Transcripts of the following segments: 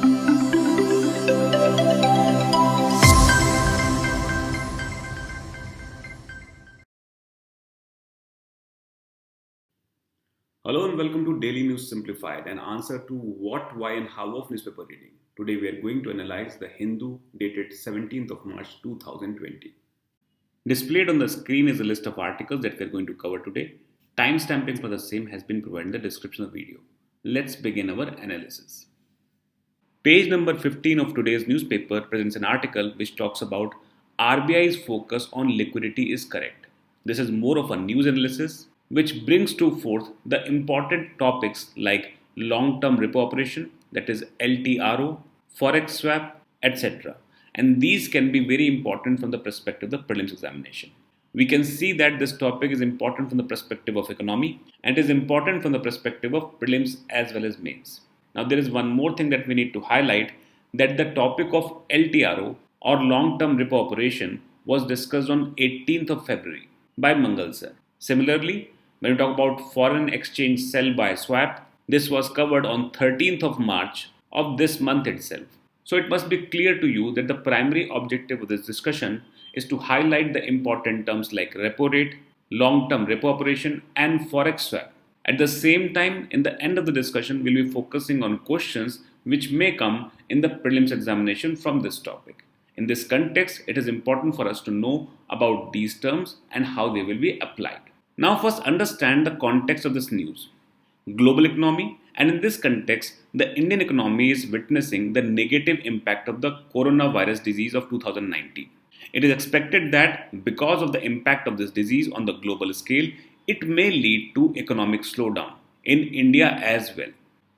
Hello and welcome to Daily News Simplified, an answer to what, why, and how of newspaper reading. Today we are going to analyze the Hindu dated 17th of March 2020. Displayed on the screen is a list of articles that we are going to cover today. Timestamping for the same has been provided in the description of the video. Let's begin our analysis. Page number 15 of today's newspaper presents an article which talks about RBI's focus on liquidity is correct. This is more of a news analysis which brings to forth the important topics like long-term repo operation, that is LTRO, forex swap, etc. And these can be very important from the perspective of the prelims examination. We can see that this topic is important from the perspective of economy and is important from the perspective of prelims as well as mains. Now there is one more thing that we need to highlight, that the topic of LTRO or long-term repo operation was discussed on 18th of February by Mangal sir. Similarly, when we talk about foreign exchange sell buy swap, this was covered on 13th of March of this month itself. So it must be clear to you that the primary objective of this discussion is to highlight the important terms like repo rate, long-term repo operation and forex swap. At the same time, in the end of the discussion, we'll be focusing on questions which may come in the prelims examination from this topic. In this context, it is important for us to know about these terms and how they will be applied. Now first understand the context of this news. Global economy, and in this context, the Indian economy is witnessing the negative impact of the coronavirus disease of 2019. It is expected that because of the impact of this disease on the global scale, it may lead to economic slowdown in India as well.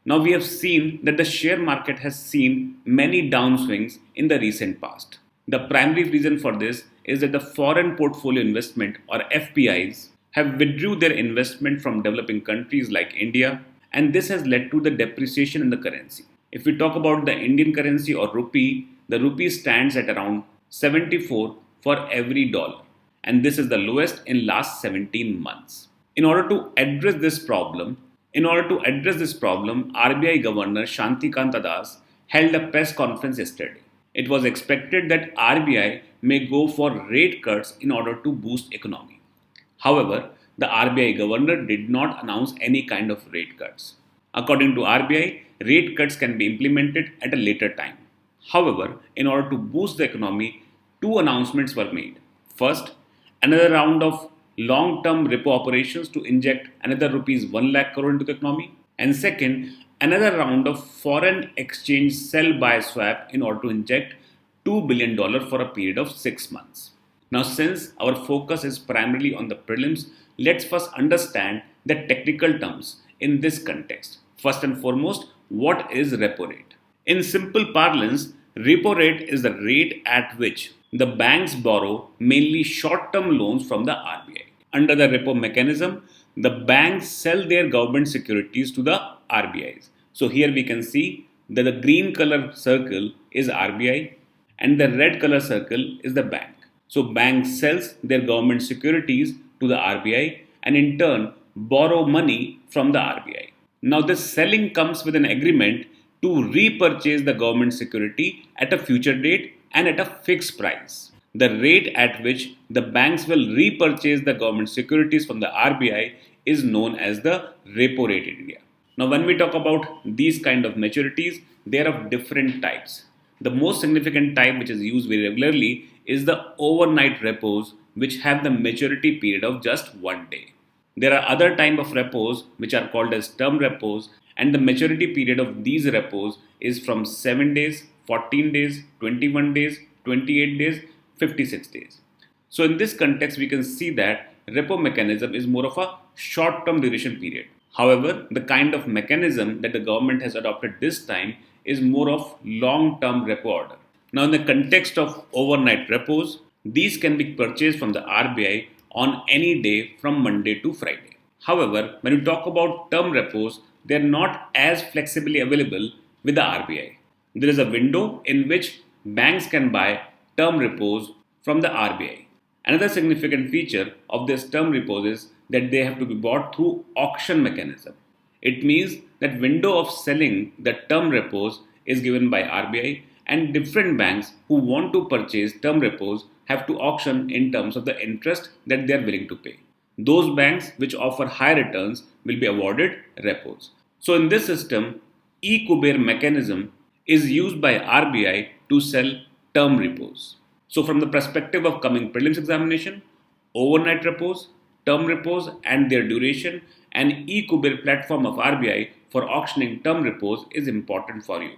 Now we have seen that the share market has seen many downswings in the recent past. The primary reason for this is that the foreign portfolio investment or FPIs have withdrew their investment from developing countries like India, and this has led to the depreciation in the currency. If we talk about the Indian currency or rupee, the rupee stands at around 74 for every dollar, and this is the lowest in last 17 months. In order to address this problem, RBI Governor Shantikanta Das held a press conference yesterday. It was expected that RBI may go for rate cuts in order to boost economy. However, the RBI governor did not announce any kind of rate cuts. According to RBI, rate cuts can be implemented at a later time. However, in order to boost the economy, two announcements were made. First, another round of long-term repo operations to inject another rupees 1 lakh crore into the economy. And second, another round of foreign exchange sell buy swap in order to inject $2 billion for a period of 6 months. Now, since our focus is primarily on the prelims, let's first understand the technical terms in this context. First and foremost, what is repo rate? In simple parlance, repo rate is the rate at which the banks borrow mainly short-term loans from the RBI. Under the repo mechanism, the banks sell their government securities to the RBIs. So here we can see that the green color circle is RBI and the red color circle is the bank. So banks sells their government securities to the RBI and in turn borrow money from the RBI. Now this selling comes with an agreement to repurchase the government security at a future date and at a fixed price. The rate at which the banks will repurchase the government securities from the RBI is known as the repo rate in India. Now when we talk about these kind of maturities, they are of different types. The most significant type which is used very regularly is the overnight repos, which have the maturity period of just 1 day. There are other type of repos which are called as term repos, and the maturity period of these repos is from 7 days, 14 days, 21 days, 28 days, 56 days. So in this context, we can see that repo mechanism is more of a short-term duration period. However, the kind of mechanism that the government has adopted this time is more of long-term repo order. Now, in the context of overnight repos, these can be purchased from the RBI on any day from Monday to Friday. However, when you talk about term repos, they are not as flexibly available with the RBI. There is a window in which banks can buy term repos from the RBI. Another significant feature of this term repos is that they have to be bought through auction mechanism. It means that window of selling the term repos is given by RBI, and different banks who want to purchase term repos have to auction in terms of the interest that they are willing to pay. Those banks which offer high returns will be awarded repos. So in this system, e-Kuber mechanism is used by RBI to sell term repos. So from the perspective of coming prelims examination, overnight repos, term repos and their duration, and e-Kuber platform of RBI for auctioning term repos is important for you.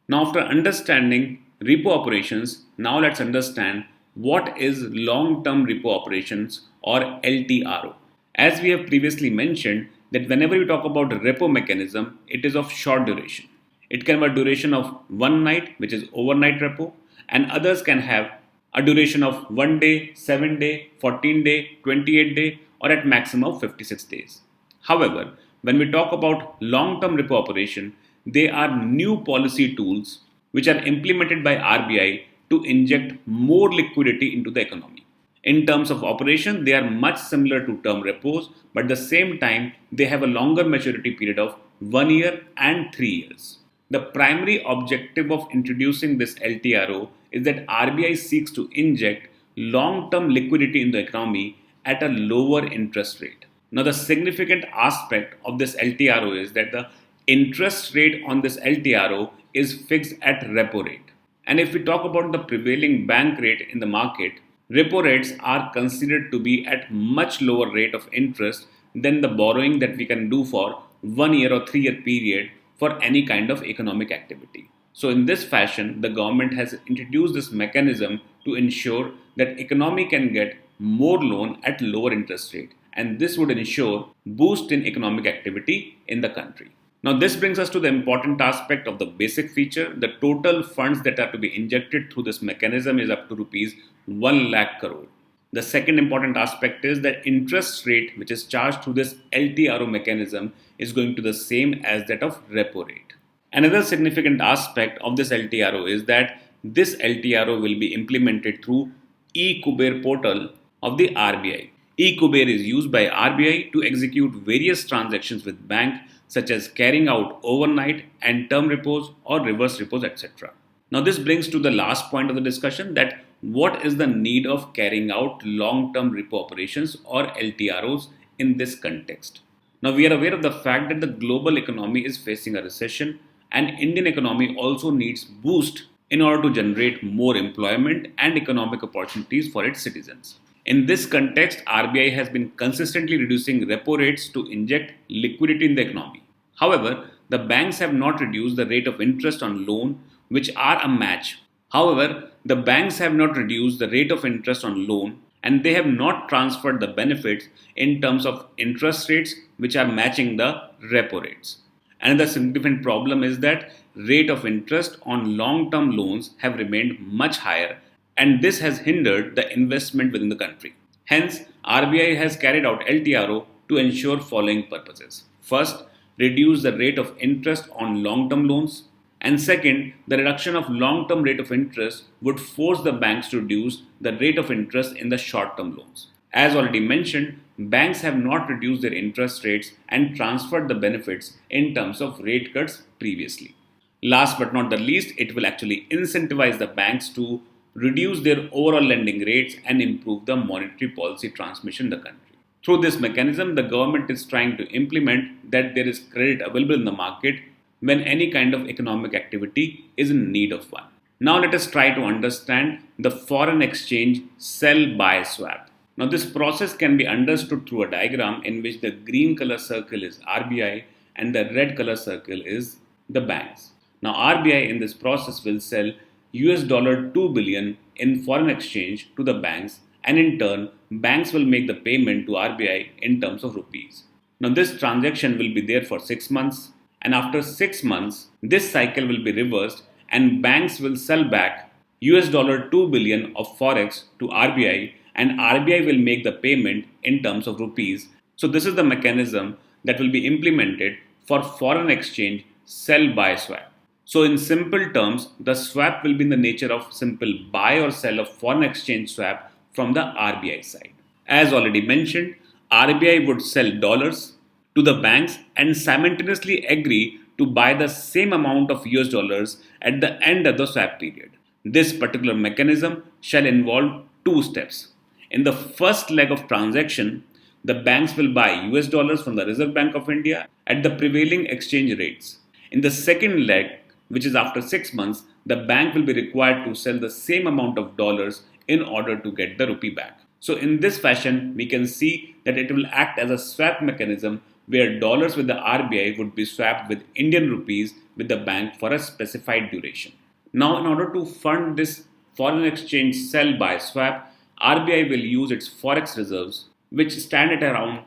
Now after understanding repo operations, now let's understand what is long-term repo operations or LTRO. As we have previously mentioned that whenever we talk about repo mechanism, it is of short duration. It can have a duration of one night, which is overnight repo, and others can have a duration of 1 day, 7 day, 14 day, 28 day, or at maximum of 56 days. However, when we talk about long-term repo operation, they are new policy tools which are implemented by RBI to inject more liquidity into the economy. In terms of operation, they are much similar to term repos, but at the same time, they have a longer maturity period of 1 year and 3 years. The primary objective of introducing this LTRO is that RBI seeks to inject long-term liquidity in the economy at a lower interest rate. Now, the significant aspect of this LTRO is that the interest rate on this LTRO is fixed at repo rate. And if we talk about the prevailing bank rate in the market, repo rates are considered to be at much lower rate of interest than the borrowing that we can do for 1 year or 3 year period for any kind of economic activity. So in this fashion, the government has introduced this mechanism to ensure that economy can get more loan at lower interest rate, and this would ensure boost in economic activity in the country. Now this brings us to the important aspect of the basic feature. The total funds that are to be injected through this mechanism is up to rupees 1 lakh crore. The second important aspect is that interest rate which is charged through this LTRO mechanism is going to the same as that of repo rate. Another significant aspect of this LTRO is that this LTRO will be implemented through e-Kuber portal of the RBI. E-Kuber is used by RBI to execute various transactions with bank such as carrying out overnight and term repos or reverse repos, etc. Now this brings to the last point of the discussion, that what is the need of carrying out long-term repo operations or LTROs in this context. Now we are aware of the fact that the global economy is facing a recession and Indian economy also needs boost in order to generate more employment and economic opportunities for its citizens. In this context, RBI has been consistently reducing repo rates to inject liquidity in the economy. However, the banks have not reduced the rate of interest on loan which are a match. However, the banks have not reduced the rate of interest on loan and they have not transferred the benefits in terms of interest rates which are matching the repo rates. Another significant problem is that rate of interest on long-term loans have remained much higher, and this has hindered the investment within the country. Hence, RBI has carried out LTRO to ensure following purposes. First, reduce the rate of interest on long-term loans. And second, the reduction of long-term rate of interest would force the banks to reduce the rate of interest in the short-term loans. As already mentioned, banks have not reduced their interest rates and transferred the benefits in terms of rate cuts previously. Last but not the least, it will actually incentivize the banks to reduce their overall lending rates and improve the monetary policy transmission in the country. Through this mechanism, the government is trying to implement that there is credit available in the market when any kind of economic activity is in need of one. Now let us try to understand the foreign exchange sell-buy swap. Now this process can be understood through a diagram in which the green color circle is RBI and the red color circle is the banks. Now RBI in this process will sell $2 billion in foreign exchange to the banks, and in turn banks will make the payment to RBI in terms of rupees. Now this transaction will be there for 6 months, and after 6 months this cycle will be reversed and banks will sell back $2 billion of forex to RBI and RBI will make the payment in terms of rupees. So this is the mechanism that will be implemented for foreign exchange sell-buy swap. So in simple terms, the swap will be in the nature of simple buy or sell of foreign exchange swap from the RBI side. As already mentioned, RBI would sell dollars to the banks and simultaneously agree to buy the same amount of US dollars at the end of the swap period. This particular mechanism shall involve two steps. In the first leg of transaction, the banks will buy US dollars from the Reserve Bank of India at the prevailing exchange rates. In the second leg, which is after 6 months, the bank will be required to sell the same amount of dollars in order to get the rupee back. So in this fashion, we can see that it will act as a swap mechanism where dollars with the RBI would be swapped with Indian rupees with the bank for a specified duration. Now, in order to fund this foreign exchange sell buy swap, RBI will use its forex reserves, which stand at around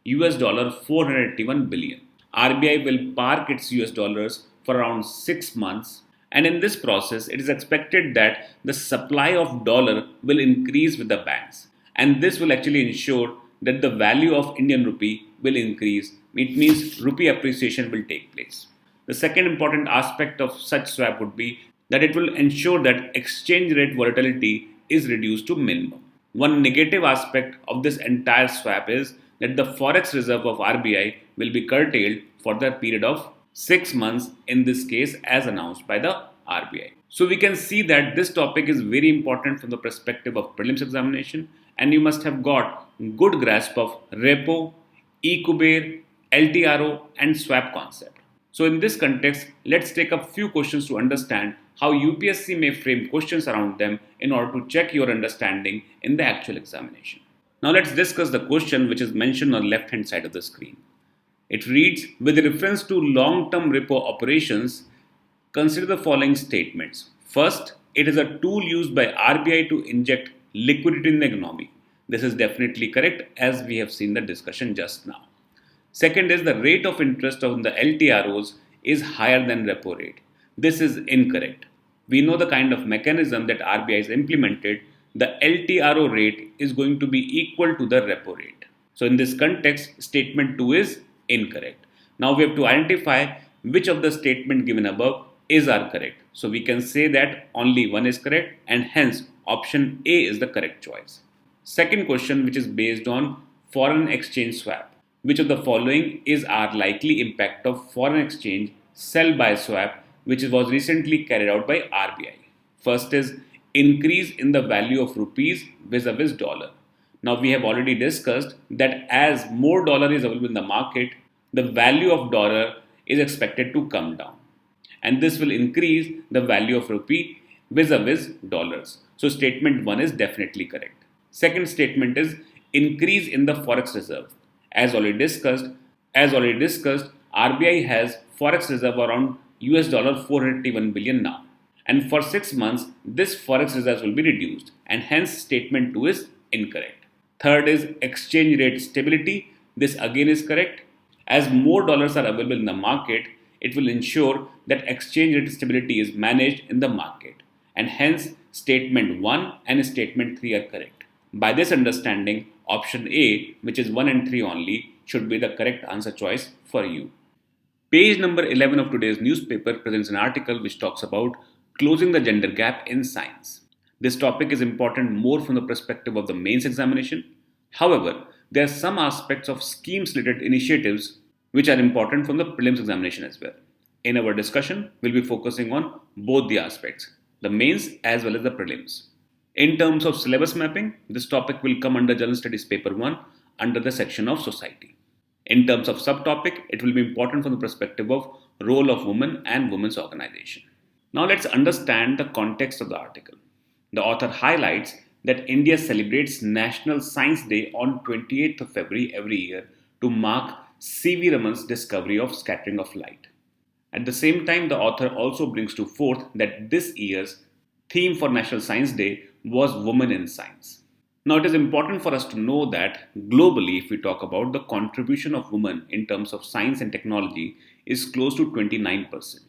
US dollar 481 billion. RBI will park its US dollars for around 6 months, and in this process it is expected that the supply of dollar will increase with the banks, and this will actually ensure that the value of Indian rupee will increase. It means rupee appreciation will take place. The second important aspect of such swap would be that it will ensure that exchange rate volatility is reduced to minimum. One negative aspect of this entire swap is that the forex reserve of RBI will be curtailed for the period of 6 months, in this case as announced by the RBI. So we can see that this topic is very important from the perspective of prelims examination, and you must have got good grasp of repo, eCubear, LTRO and swap concept. So in this context, let's take up few questions to understand how UPSC may frame questions around them in order to check your understanding in the actual examination. Now let's discuss the question which is mentioned on the left hand side of the screen. It reads, with reference to long-term repo operations, consider the following statements. First, it is a tool used by RBI to inject liquidity in the economy. This is definitely correct, as we have seen the discussion just now. Second is the rate of interest on the LTROs is higher than repo rate. This is incorrect. We know the kind of mechanism that RBI has implemented. The LTRO rate is going to be equal to the repo rate. So in this context, statement 2 is incorrect. Now we have to identify which of the statement given above is our correct. So we can say that only one is correct, and hence option A is the correct choice. Second question, which is based on foreign exchange swap. Which of the following is our likely impact of foreign exchange sell buy swap, which was recently carried out by RBI? First is increase in the value of rupees vis-a-vis dollar. Now we have already discussed that as more dollar is available in the market, the value of dollar is expected to come down, and this will increase the value of rupee vis-a-vis dollars. So statement 1 is definitely correct. Second statement is increase in the forex reserve. As already discussed, RBI has forex reserve around US dollar 481 billion now, and for 6 months this forex reserve will be reduced, and hence statement 2 is incorrect. Third is exchange rate stability. This again is correct. As more dollars are available in the market, it will ensure that exchange rate stability is managed in the market, and hence statement 1 and statement 3 are correct. By this understanding, option A, which is 1 and 3 only, should be the correct answer choice for you. Page number 11 of today's newspaper presents an article which talks about closing the gender gap in science. This topic is important more from the perspective of the mains examination. However, there are some aspects of schemes related initiatives which are important from the prelims examination as well. In our discussion, we'll be focusing on both the aspects, the mains as well as the prelims. In terms of syllabus mapping, this topic will come under General Studies Paper 1 under the section of Society. In terms of subtopic, it will be important from the perspective of role of women and women's organization. Now let's understand the context of the article. The author highlights that India celebrates National Science Day on 28th of February every year to mark C.V. Raman's discovery of scattering of light. At the same time, the author also brings to forth that this year's theme for National Science Day was Women in Science. Now it is important for us to know that globally, if we talk about the contribution of women in terms of science and technology, is close to 29%.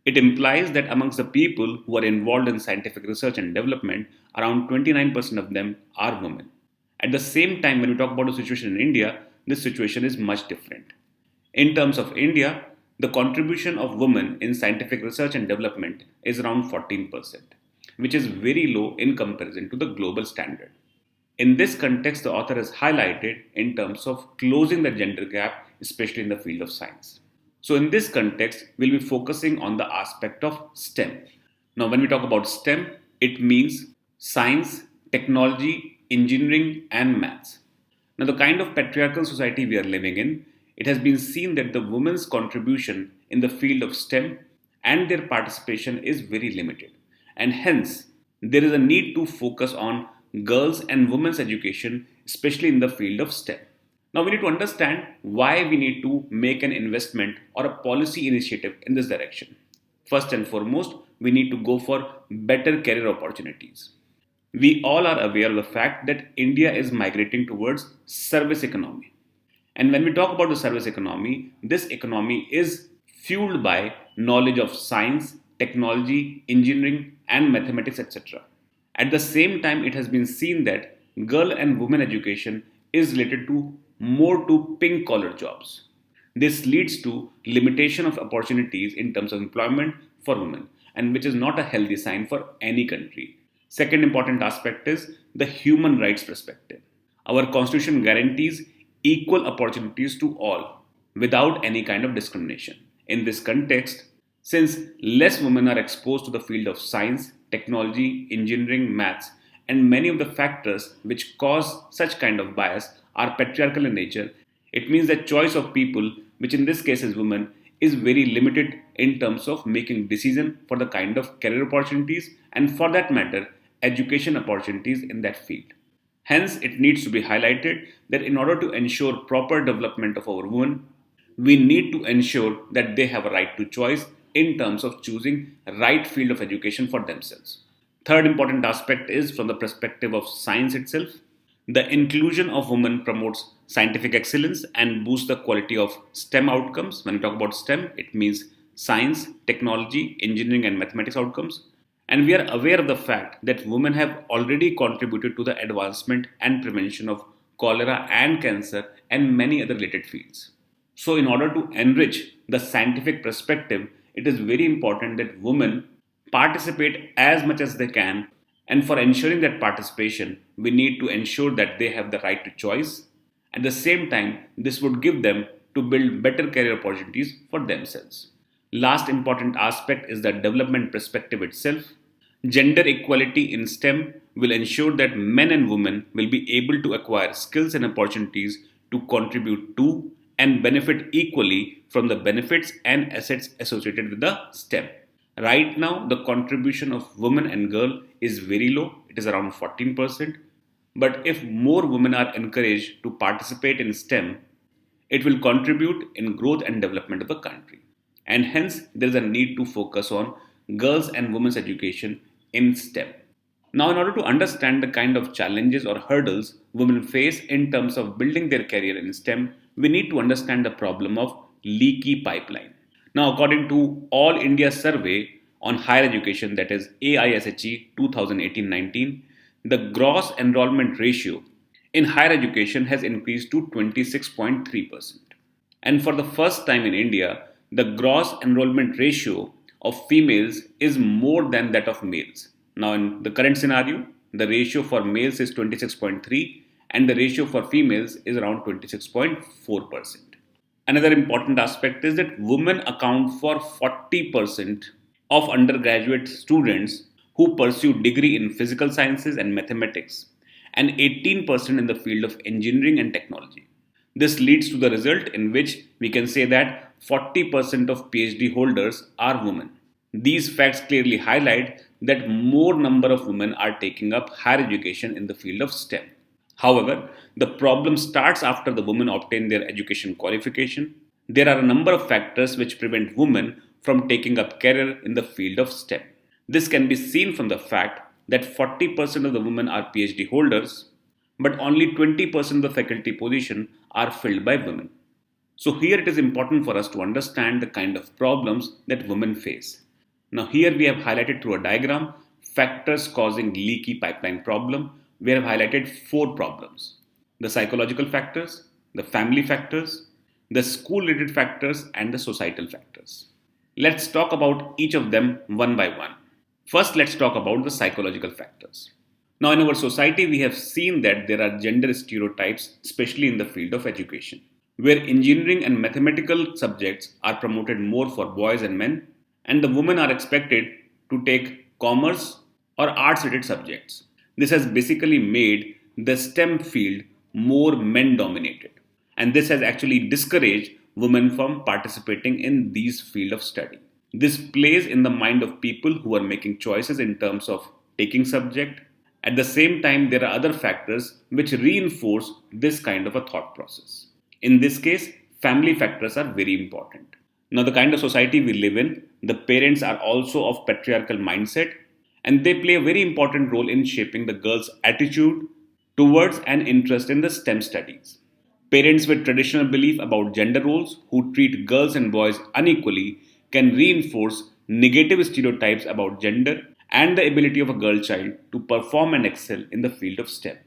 It implies that amongst the people who are involved in scientific research and development, around 29% of them are women. At the same time, when we talk about the situation in India, this situation is much different. In terms of India, the contribution of women in scientific research and development is around 14%, which is very low in comparison to the global standard. In this context, the author has highlighted in terms of closing the gender gap, especially in the field of science. So, in this context, we'll be focusing on the aspect of STEM. Now, when we talk about STEM, it means science, technology, engineering, and maths. Now, the kind of patriarchal society we are living in, it has been seen that the women's contribution in the field of STEM and their participation is very limited. And hence, there is a need to focus on girls' and women's education, especially in the field of STEM. Now, we need to understand why we need to make an investment or a policy initiative in this direction. First and foremost, we need to go for better career opportunities. We all are aware of the fact that India is migrating towards service economy. And when we talk about the service economy, this economy is fueled by knowledge of science, technology, engineering, and mathematics, etc. At the same time, it has been seen that girl and women education is related to more to pink collar jobs. This leads to limitation of opportunities in terms of employment for women, and which is not a healthy sign for any country. Second important aspect is the human rights perspective. Our constitution guarantees equal opportunities to all without any kind of discrimination. In this context, since less women are exposed to the field of science, technology, engineering, maths, and many of the factors which cause such kind of bias are patriarchal in nature, it means that choice of people, which in this case is women, is very limited in terms of making decision for the kind of career opportunities and for that matter education opportunities in that field. Hence, it needs to be highlighted that in order to ensure proper development of our women, we need to ensure that they have a right to choice in terms of choosing right field of education for themselves. Third important aspect is from the perspective of science itself. The inclusion of women promotes scientific excellence and boosts the quality of STEM outcomes. When we talk about STEM, it means science, technology, engineering, and mathematics outcomes. And we are aware of the fact that women have already contributed to the advancement and prevention of cholera and cancer and many other related fields. So, in order to enrich the scientific perspective, it is very important that women participate as much as they can. And for ensuring that participation, we need to ensure that they have the right to choice. At the same time, this would give them to build better career opportunities for themselves. Last important aspect is the development perspective itself. Gender equality in STEM will ensure that men and women will be able to acquire skills and opportunities to contribute to and benefit equally from the benefits and assets associated with the STEM. Right now, the contribution of women and girl is very low, it is around 14%. But if more women are encouraged to participate in STEM, it will contribute in growth and development of the country. And hence, there is a need to focus on girls and women's education in STEM. Now, in order to understand the kind of challenges or hurdles women face in terms of building their career in STEM, we need to understand the problem of leaky pipeline. Now, according to All India Survey on Higher Education, that is AISHE 2018-19, the gross enrollment ratio in higher education has increased to 26.3%. And for the first time in India, the gross enrollment ratio of females is more than that of males. Now, in the current scenario, the ratio for males is 26.3 and the ratio for females is around 26.4%. Another important aspect is that women account for 40% of undergraduate students who pursue degree in physical sciences and mathematics and 18% in the field of engineering and technology. This leads to the result in which we can say that 40% of PhD holders are women. These facts clearly highlight that more number of women are taking up higher education in the field of STEM. However, the problem starts after the women obtain their education qualification. There are a number of factors which prevent women from taking up career in the field of STEM. This can be seen from the fact that 40% of the women are PhD holders, but only 20% of the faculty positions are filled by women. So here it is important for us to understand the kind of problems that women face. Now here we have highlighted through a diagram factors causing leaky pipeline problem. We have highlighted 4 problems: the psychological factors, the family factors, the school related factors, and the societal factors. Let's talk about each of them one by one. First, let's talk about the psychological factors. Now, in our society, we have seen that there are gender stereotypes, especially in the field of education. where engineering and mathematical subjects are promoted more for boys and men, and the women are expected to take commerce or arts related subjects. This has basically made the STEM field more men dominated, and this has actually discouraged women from participating in these field of study. This plays in the mind of people who are making choices in terms of taking subject. At the same time, there are other factors which reinforce this kind of a thought process. In this case, family factors are very important. Now, the kind of society we live in, the parents are also of patriarchal mindset, and they play a very important role in shaping the girl's attitude towards an interest in the STEM studies. Parents with traditional belief about gender roles who treat girls and boys unequally can reinforce negative stereotypes about gender and the ability of a girl child to perform and excel in the field of STEM.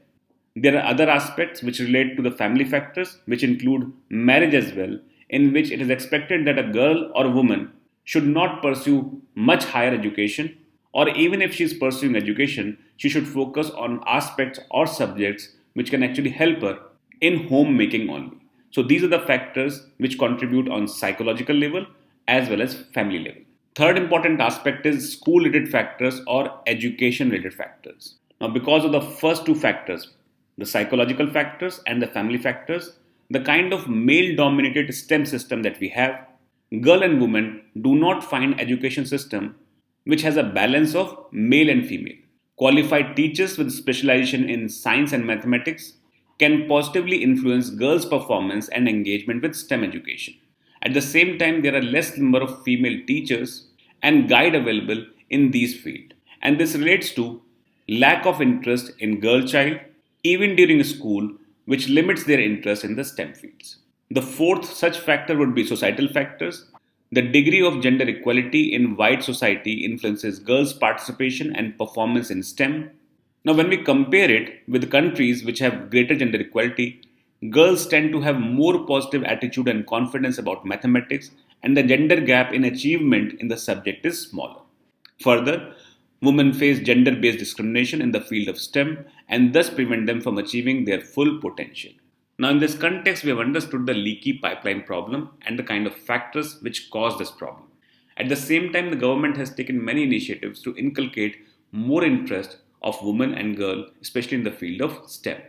There are other aspects which relate to the family factors, which include marriage as well, in which it is expected that a girl or a woman should not pursue much higher education, or even if she is pursuing education, she should focus on aspects or subjects which can actually help her in homemaking only. So these are the factors which contribute on psychological level as well as family level. Third important aspect is school related factors or education related factors. Now, because of the first two factors, the psychological factors and the family factors, the kind of male dominated STEM system that we have, girl and woman do not find education system which has a balance of male and female. Qualified teachers with specialization in science and mathematics can positively influence girls' performance and engagement with STEM education. At the same time, there are less number of female teachers and guide available in these fields. And this relates to lack of interest in girl child even during school, which limits their interest in the STEM fields. The fourth such factor would be societal factors. The degree of gender equality in wide society influences girls' participation and performance in STEM. Now, when we compare it with countries which have greater gender equality, girls tend to have more positive attitude and confidence about mathematics, and the gender gap in achievement in the subject is smaller. Further, women face gender based discrimination in the field of STEM and thus prevent them from achieving their full potential. Now, in this context, we have understood the leaky pipeline problem and the kind of factors which cause this problem. At the same time, the government has taken many initiatives to inculcate more interest of women and girl, especially in the field of STEM.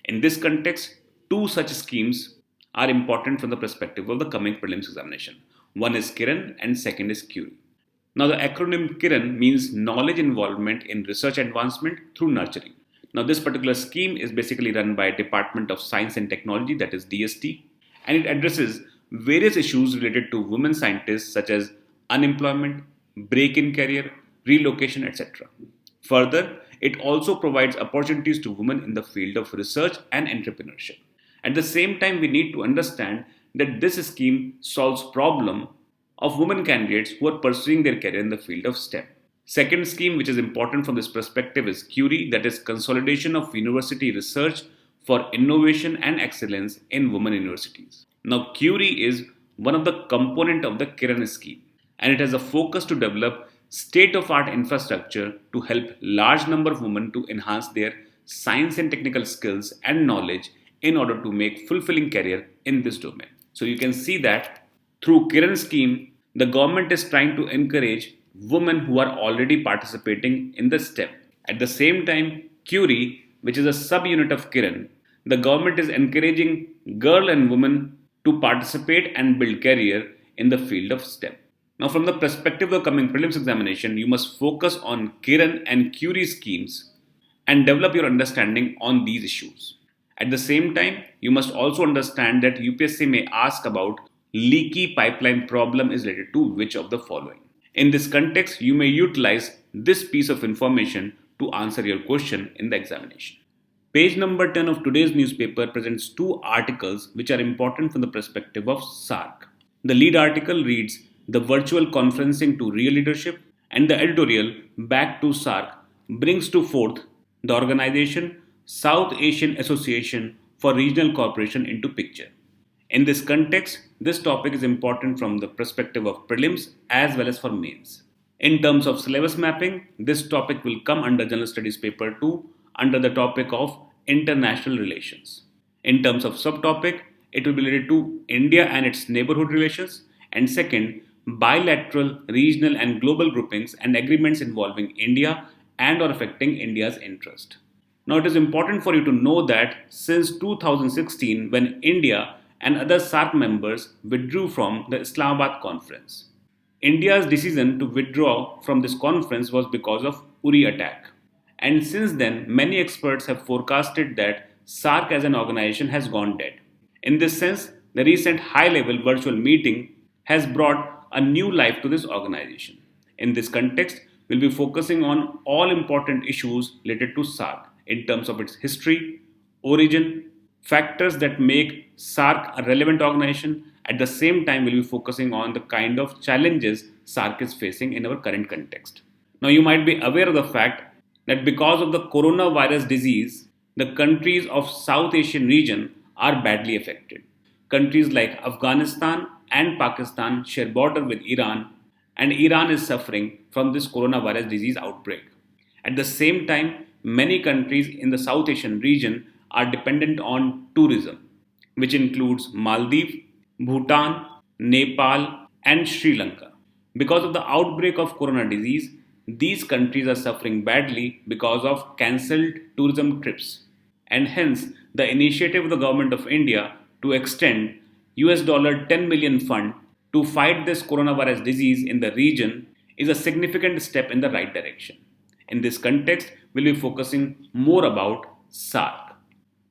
In this context, two such schemes are important from the perspective of the coming prelims examination. One is Kiran and second is Curie. Now, the acronym Kiran means knowledge involvement in research advancement through nurturing. Now, this particular scheme is basically run by Department of Science and Technology, that is DST, and it addresses various issues related to women scientists such as unemployment, break in career, relocation, etc. Further, it also provides opportunities to women in the field of research and entrepreneurship. At the same time, we need to understand that this scheme solves problem of women candidates who are pursuing their career in the field of STEM. Second scheme, which is important from this perspective, is Curie, that is Consolidation of University Research for Innovation and Excellence in Women Universities. Now, Curie is one of the component of the Kiran scheme, and it has a focus to develop state-of-art infrastructure to help large number of women to enhance their science and technical skills and knowledge in order to make fulfilling career in this domain. So you can see that through Kiran scheme, the government is trying to encourage women who are already participating in the STEM. At the same time, Curie, which is a subunit of Kiran, the government is encouraging girl and women to participate and build career in the field of STEM. Now, from the perspective of the coming prelims examination, you must focus on Kiran and Curie schemes and develop your understanding on these issues. At the same time, you must also understand that UPSC may ask about leaky pipeline problem is related to which of the following. In this context, you may utilize this piece of information to answer your question in the examination. Page number 10 of today's newspaper presents two articles which are important from the perspective of SAARC. The lead article reads, "The Virtual Conferencing to Real Leadership," and the editorial, "Back to SAARC, brings to forth the organization South Asian Association for Regional Cooperation into picture." In this context, this topic is important from the perspective of prelims as well as for mains. In terms of syllabus mapping, this topic will come under General Studies paper 2 under the topic of international relations. In terms of subtopic, it will be related to India and its neighborhood relations, and second, bilateral, regional, and global groupings and agreements involving India and or affecting India's interest. Now, it is important for you to know that since 2016, when India and other SAARC members withdrew from the Islamabad conference, India's decision to withdraw from this conference was because of Uri attack. And since then, many experts have forecasted that SAARC as an organization has gone dead. In this sense, the recent high level virtual meeting has brought a new life to this organization. In this context, we'll be focusing on all important issues related to SAARC in terms of its history, origin, factors that make SAARC a relevant organization. At the same time, we'll be focusing on the kind of challenges SAARC is facing in our current context. Now, you might be aware of the fact that because of the coronavirus disease, the countries of South Asian region are badly affected. Countries like Afghanistan and Pakistan share border with Iran, and Iran is suffering from this coronavirus disease outbreak. At the same time, many countries in the South Asian region are dependent on tourism, which includes Maldives, Bhutan, Nepal, and Sri Lanka. Because of the outbreak of corona disease, these countries are suffering badly because of cancelled tourism trips. And hence, the initiative of the government of India to extend $10 million fund to fight this coronavirus disease in the region is a significant step in the right direction. In this context, we'll be focusing more about SAARC.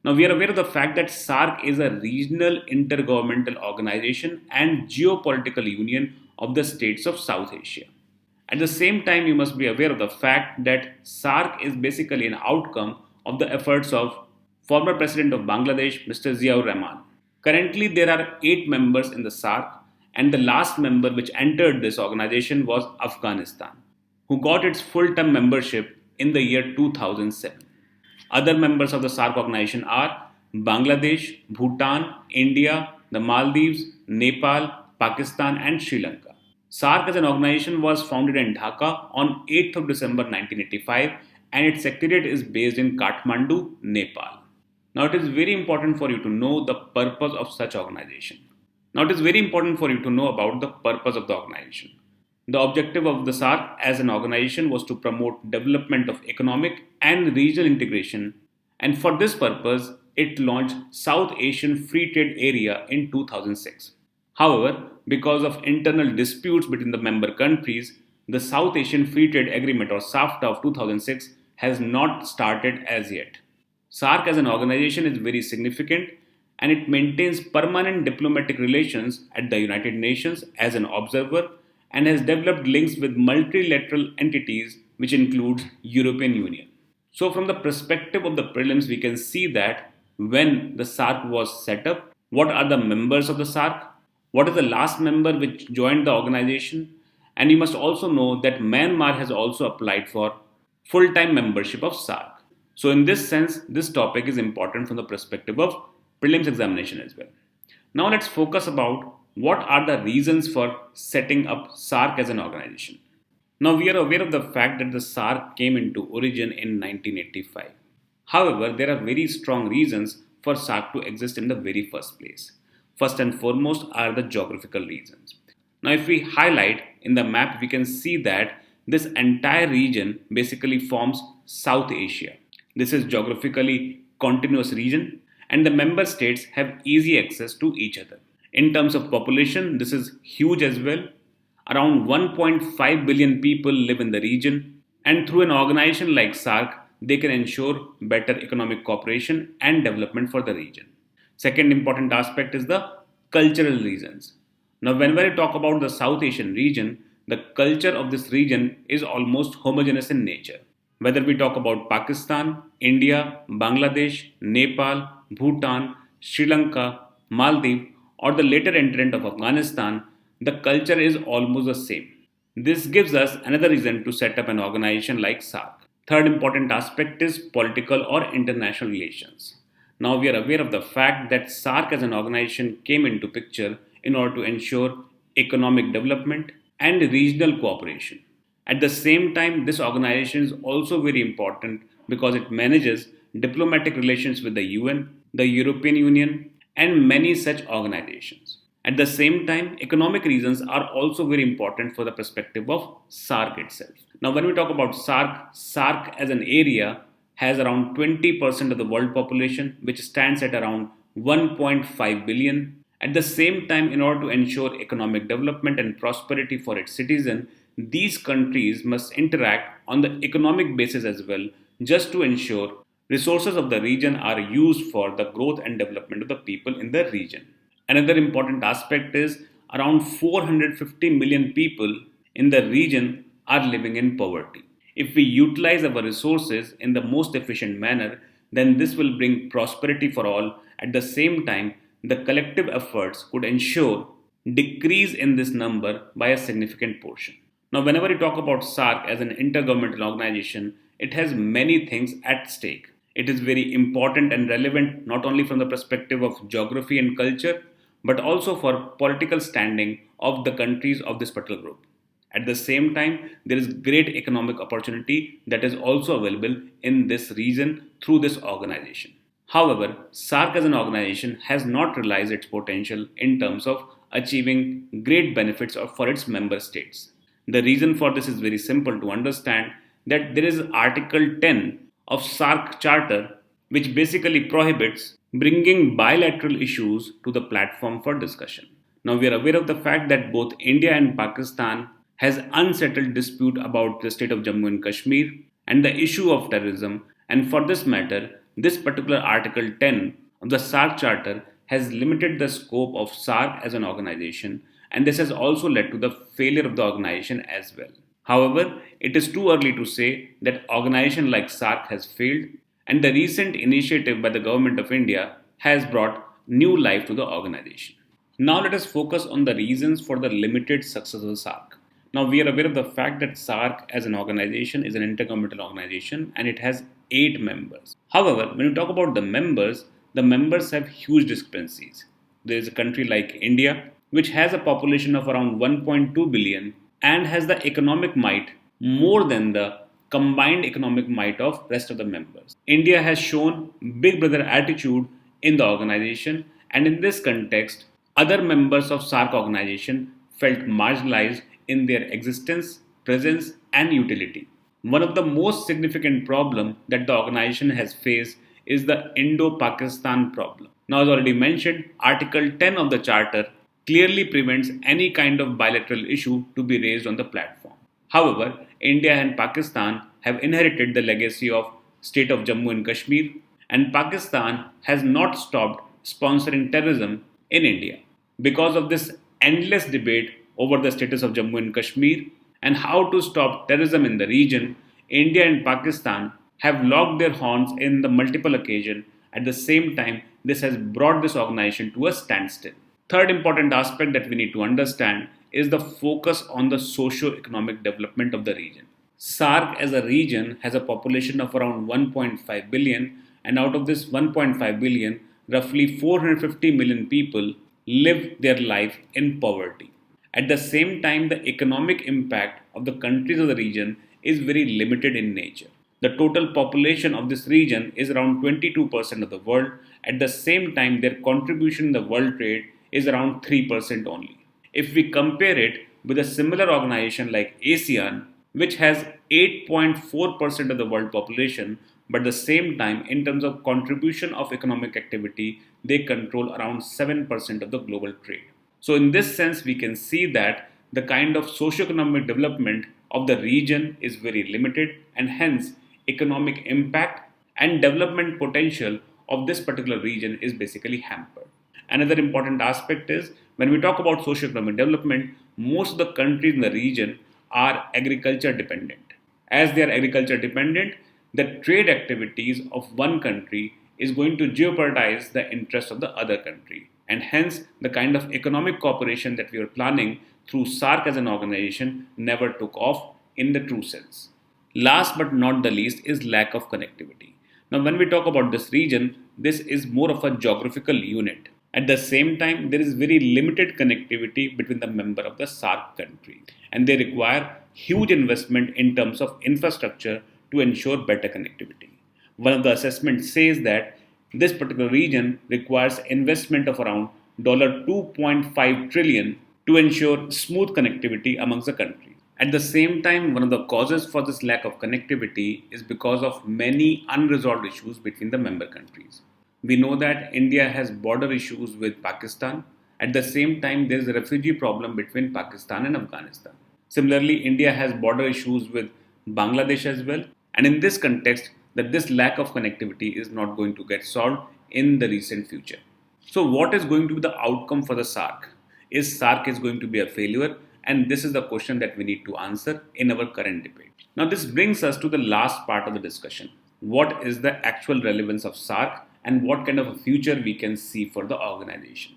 Now, we are aware of the fact that SAARC is a regional intergovernmental organization and geopolitical union of the states of South Asia. At the same time, you must be aware of the fact that SAARC is basically an outcome of the efforts of former President of Bangladesh, Mr. Ziaur Rahman. Currently, there are 8 members in the SAARC, and the last member which entered this organization was Afghanistan, who got its full-term membership in the year 2007. Other members of the SAARC organization are Bangladesh, Bhutan, India, the Maldives, Nepal, Pakistan, and Sri Lanka. SAARC as an organization was founded in Dhaka on 8th of December 1985, and its secretariat is based in Kathmandu, Nepal. Now, it is very important for you to know the purpose of such organization. Now, it is very important for you to know about the purpose of the organization. The objective of the SAARC as an organization was to promote development of economic and regional integration, and for this purpose, it launched South Asian Free Trade Area in 2006. However, because of internal disputes between the member countries, the South Asian Free Trade Agreement or SAFTA of 2006 has not started as yet. SAARC as an organization is very significant, and it maintains permanent diplomatic relations at the United Nations as an observer and has developed links with multilateral entities which includes European Union. So from the perspective of the prelims, we can see that when the SAARC was set up, what are the members of the SAARC, what is the last member which joined the organization, and you must also know that Myanmar has also applied for full-time membership of SAARC. So in this sense, this topic is important from the perspective of prelims examination as well. Now let's focus about what are the reasons for setting up SAARC as an organization. Now we are aware of the fact that the SAARC came into origin in 1985. However, there are very strong reasons for SAARC to exist in the very first place. First and foremost are the geographical reasons. Now if we highlight in the map, we can see that this entire region basically forms South Asia. This is geographically continuous region, and the member states have easy access to each other. In terms of population, this is huge as well. Around 1.5 billion people live in the region, and through an organization like SAARC, they can ensure better economic cooperation and development for the region. Second important aspect is the cultural reasons. Now, whenever I talk about the South Asian region, the culture of this region is almost homogeneous in nature. Whether we talk about Pakistan, India, Bangladesh, Nepal, Bhutan, Sri Lanka, Maldives, or the later entrant of Afghanistan, the culture is almost the same. This gives us another reason to set up an organization like SAARC. Third important aspect is political or international relations. Now we are aware of the fact that SAARC as an organization came into picture in order to ensure economic development and regional cooperation. At the same time, this organization is also very important because it manages diplomatic relations with the UN, the European Union, and many such organizations. At the same time, economic reasons are also very important for the perspective of SAARC itself. Now, when we talk about SAARC as an area has around 20% of the world population, which stands at around 1.5 billion. At the same time, in order to ensure economic development and prosperity for its citizens, these countries must interact on the economic basis as well, just to ensure resources of the region are used for the growth and development of the people in the region. Another important aspect is around 450 million people in the region are living in poverty. If we utilize our resources in the most efficient manner, then this will bring prosperity for all. At the same time, the collective efforts could ensure decrease in this number by a significant portion. Now, whenever we talk about SAARC as an intergovernmental organization, it has many things at stake. It is very important and relevant not only from the perspective of geography and culture, but also for political standing of the countries of this particular group. At the same time, there is great economic opportunity that is also available in this region through this organization. However, SAARC as an organization has not realized its potential in terms of achieving great benefits for its member states. The reason for this is very simple to understand, that there is Article 10 of SAARC Charter, which basically prohibits bringing bilateral issues to the platform for discussion. Now, we are aware of the fact that both India and Pakistan has unsettled dispute about the state of Jammu and Kashmir and the issue of terrorism, and for this matter, this particular Article 10 of the SAARC Charter has limited the scope of SAARC as an organization, and this has also led to the failure of the organization as well. However, it is too early to say that organization like SAARC has failed, and the recent initiative by the government of India has brought new life to the organization. Now let us focus on the reasons for the limited success of the SAARC. Now we are aware of the fact that SAARC as an organization is an intergovernmental organization and it has 8 members. However, when you talk about the members have huge discrepancies. There is a country like India, which has a population of around 1.2 billion and has the economic might more than the combined economic might of rest of the members. India has shown big brother attitude in the organization, and in this context, other members of SAARC organization felt marginalized in their existence, presence, and utility. One of the most significant problems that the organization has faced is the Indo-Pakistan problem. Now, as already mentioned, Article 10 of the Charter clearly prevents any kind of bilateral issue to be raised on the platform. However, India and Pakistan have inherited the legacy of state of Jammu and Kashmir, and Pakistan has not stopped sponsoring terrorism in India. Because of this endless debate over the status of Jammu and Kashmir and how to stop terrorism in the region, India and Pakistan have locked their horns in the multiple occasions. At the same time, this has brought this organization to a standstill. Third important aspect that we need to understand is the focus on the socio-economic development of the region. SAARC as a region has a population of around 1.5 billion, and out of this 1.5 billion, roughly 450 million people live their life in poverty. At the same time, the economic impact of the countries of the region is very limited in nature. The total population of this region is around 22% of the world. At the same time, their contribution in the world trade is around 3% only. If we compare it with a similar organization like ASEAN, which has 8.4% of the world population, but at the same time, in terms of contribution of economic activity, they control around 7% of the global trade. So in this sense, we can see that the kind of socio-economic development of the region is very limited, and hence economic impact and development potential of this particular region is basically hampered. Another important aspect is when we talk about socio-economic development, most of the countries in the region are agriculture dependent. As they are agriculture dependent, the trade activities of one country is going to jeopardize the interests of the other country. And hence, the kind of economic cooperation that we were planning through SAARC as an organization never took off in the true sense. Last but not the least is lack of connectivity. Now, when we talk about this region, this is more of a geographical unit. At the same time, there is very limited connectivity between the member of the SAARC country, and they require huge investment in terms of infrastructure to ensure better connectivity. One of the assessments says that This particular region requires investment of around $2.5 trillion to ensure smooth connectivity amongst the countries. At the same time, one of the causes for this lack of connectivity is because of many unresolved issues between the member countries. We know that India has border issues with Pakistan. At the same time, there is a refugee problem between Pakistan and Afghanistan. Similarly, India has border issues with Bangladesh as well. And in this context, that this lack of connectivity is not going to get solved in the recent future. So, what is going to be the outcome for the SAARC? Is SAARC is going to be a failure? And this is the question that we need to answer in our current debate. Now, this brings us to the last part of the discussion. What is the actual relevance of SAARC and what kind of a future we can see for the organization?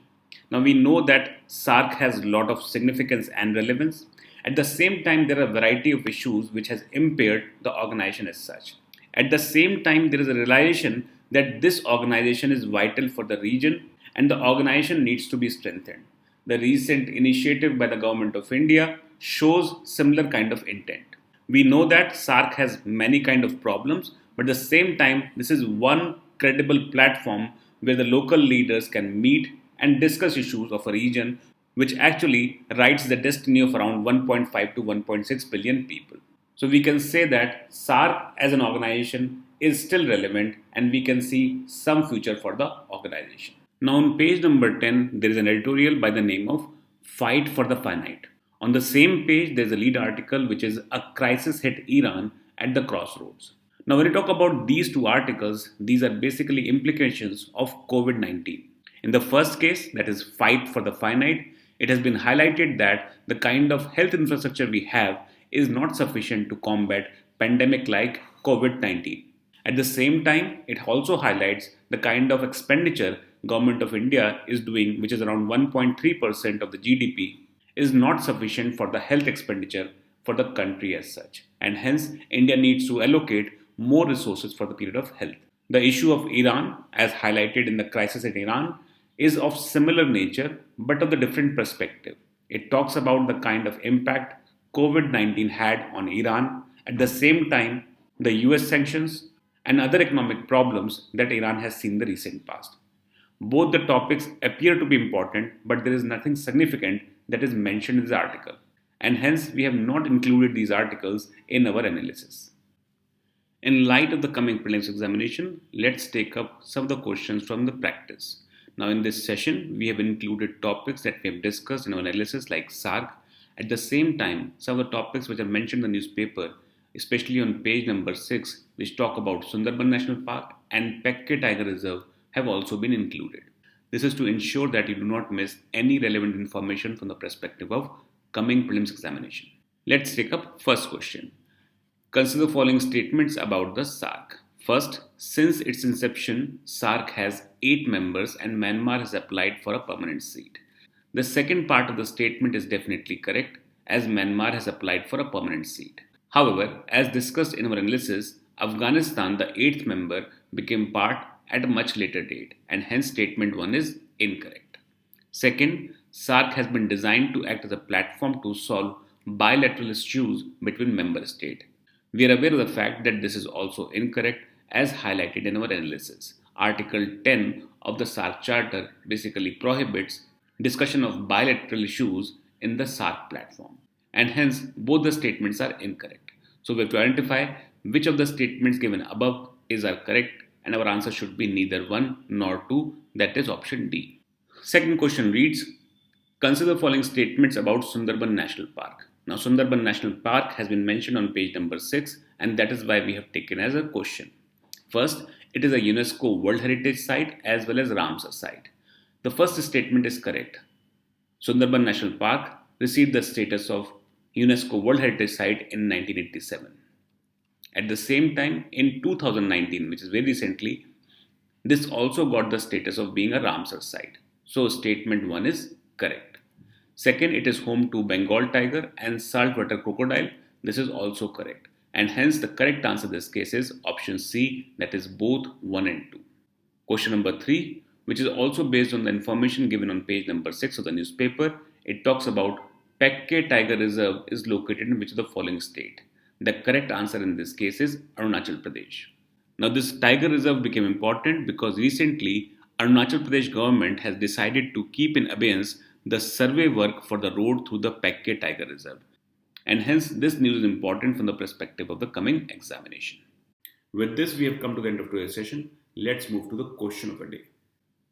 Now, we know that SAARC has a lot of significance and relevance. At the same time, there are a variety of issues which has impaired the organization as such. At the same time, there is a realization that this organization is vital for the region and the organization needs to be strengthened. The recent initiative by the government of India shows similar kind of intent. We know that SAARC has many kind of problems, but at the same time, this is one credible platform where the local leaders can meet and discuss issues of a region which actually writes the destiny of around 1.5 to 1.6 billion people. So we can say that SAARC as an organization is still relevant and we can see some future for the organization. Now on page number 10, there is an editorial by the name of Fight for the Finite. On the same page, there is a lead article which is A Crisis Hit Iran at the Crossroads. Now when we talk about these two articles, these are basically implications of COVID-19. In the first case, that is Fight for the Finite, it has been highlighted that the kind of health infrastructure we have is not sufficient to combat pandemic like COVID-19. At the same time, it also highlights the kind of expenditure government of India is doing, which is around 1.3% of the GDP, is not sufficient for the health expenditure for the country as such. And hence, India needs to allocate more resources for the period of health. The issue of Iran, as highlighted in the crisis in Iran, is of similar nature but of the different perspective. It talks about the kind of impact COVID-19 had on Iran, at the same time, the US sanctions and other economic problems that Iran has seen in the recent past. Both the topics appear to be important, but there is nothing significant that is mentioned in this article, and hence we have not included these articles in our analysis. In light of the coming prelims examination, let's take up some of the questions from the practice. Now, in this session, we have included topics that we have discussed in our analysis, like SAARC. At the same time, some of the topics which are mentioned in the newspaper, especially on page number 6, which talk about Sundarban National Park and Pekke Tiger Reserve, have also been included. This is to ensure that you do not miss any relevant information from the perspective of coming prelims examination. Let's take up first question. Consider the following statements about the SAARC. First, since its inception, SAARC has 8 members and Myanmar has applied for a permanent seat. The second part of the statement is definitely correct, as Myanmar has applied for a permanent seat. However, as discussed in our analysis, Afghanistan, the 8th member, became part at a much later date, and hence statement 1 is incorrect. Second, SAARC has been designed to act as a platform to solve bilateral issues between member states. We are aware of the fact that this is also incorrect as highlighted in our analysis. Article 10 of the SAARC Charter basically prohibits discussion of bilateral issues in the SAARC platform, and hence both the statements are incorrect. So we have to identify which of the statements given above are correct, and our answer should be neither 1 nor 2, that is option D. Second question reads, consider the following statements about Sundarban National Park. Now, Sundarban National Park has been mentioned on page number 6, and that is why we have taken as a question. First, it is a UNESCO World Heritage Site as well as Ramsar Site. The first statement is correct. Sundarban National Park received the status of UNESCO World Heritage Site in 1987. At the same time, in 2019, which is very recently, this also got the status of being a Ramsar Site. So, statement 1 is correct. Second, it is home to Bengal tiger and saltwater crocodile. This is also correct. And hence the correct answer in this case is option C, that is both 1 and 2. Question number 3, which is also based on the information given on page number 6 of the newspaper. It talks about Pekke Tiger Reserve is located in which of the following state. The correct answer in this case is Arunachal Pradesh. Now, this tiger reserve became important because recently Arunachal Pradesh government has decided to keep in abeyance the survey work for the road through the Pekke Tiger Reserve. And hence, this news is important from the perspective of the coming examination. With this, we have come to the end of today's session. Let's move to the question of the day.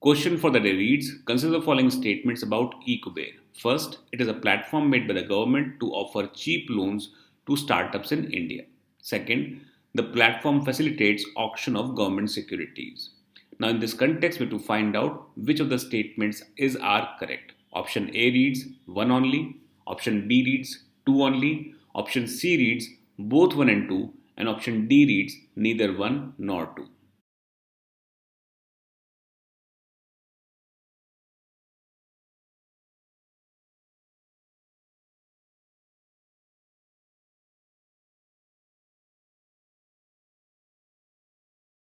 Question for the day reads: consider the following statements about eCubair. First, it is a platform made by the government to offer cheap loans to startups in India. Second, the platform facilitates auction of government securities. Now, in this context, we have to find out which of the statements are correct. Option A reads 1 only, option B reads 2 only, option C reads both 1 and 2, and option D reads neither 1 nor 2.